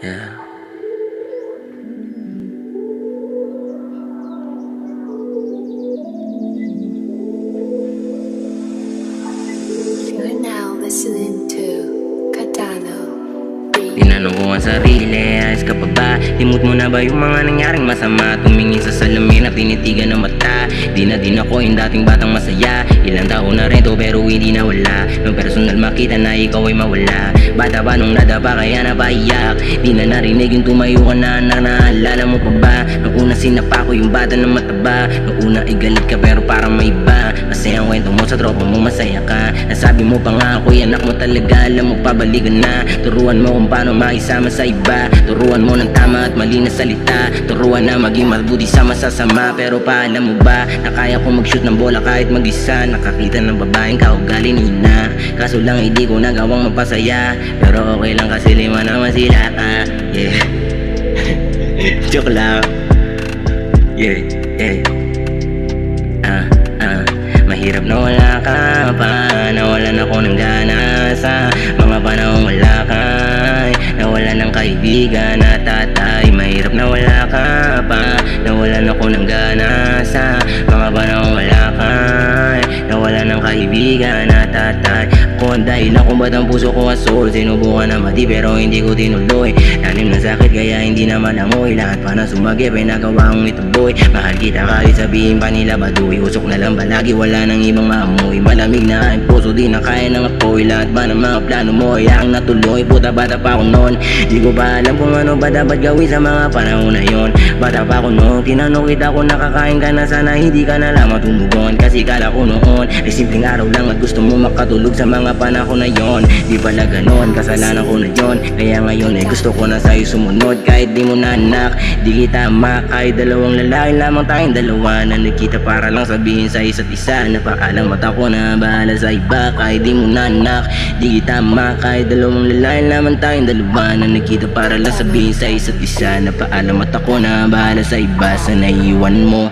Yeah. You're now listening to Katano. Tinanong ko ang sarili, ayos ka pa ba? Limot mo na ba yung mga nangyaring masama? Tumingin sa salamin na tinitigan ng mata. Di na din ako yung dating batang masaya. Ilang taon na rin to pero hindi na wala. Nung personal makita na ikaw ay mawala. Bata ba nung nadapa kaya napaiyak? Di na narinig yung tumayo ka na anak. Naalala mo pa ba? Nung una sinapa ko yung bata ng mataba. Nung una ay galit ka pero parang may iba. Kasi ang kwento mo sa tropa mo masaya ka. Nasabi mo pa nga ako'y anak mo talaga. Alam mo pabalikan na. Turuan mo kung paano makisama sa iba. Turuan mo ng tama at mali na salita. Turuan na maging mabuti sa masasama. Pero paalam mo ba na kaya ko mag-shoot ng bola kahit mag-isa. Nakakita ng babaeng kaugali nina. Kaso lang hindi ko nagawang mapasaya. Pero okay lang kasi lima naman sila ka. Yeah. Joke lang. Yeah, yeah. Mahirap na wala ka pa. Nawalan ako ng gana sa mga panahong wala ka. Nawalan ng kaibigan at tatay. Mahirap na wala ka pa. Nawalan ako ng gana sa mga panahong wala ka. Nawalan ng kaibigan at tatay. Ako ang dahilan kung ba't ang puso ko asol. Sinubukan na mati pero hindi ko tinuloy. Lalim na sakit kaya hindi naman amoy. Lahat pa na sumagip ay nagawa akong ituboy. Mahal kita kahit sabihin pa nila baduy. Usok na lang palagi wala nang ibang maamoy. Malamig na ang puso di na kaya ng apoy. Lahat ba ng mga plano mo ay aking natuloy. Puta bata pa ako noon. Di ko ba alam kung ano ba dapat gawin sa mga panahon na yon. Bata pa ako noon. Tinanong kita kung nakakain ka na sana hindi ka na lamang tumugon. Kasi kala ko noon ay simpleng araw lang at gusto mo makatulog sa mga panahon na yon. Di pala ganon, kasalanan ko na yon. Kaya ngayon ay gusto ko na sa'yo sumunod. Kahit di mo na anak, di kita kahit dalawang lalaki lamang tayong dalawa na nagkita para lang sabihin sa isa't isa. Napaalang mata ko na bahala sa iba. Kahit di mo na anak, di kita kahit dalawang lalaki lamang tayong dalawa na nagkita para lang sabihin sa isa't isa. Napaalang mata ko na bahala sa iba sa naiiwan mo.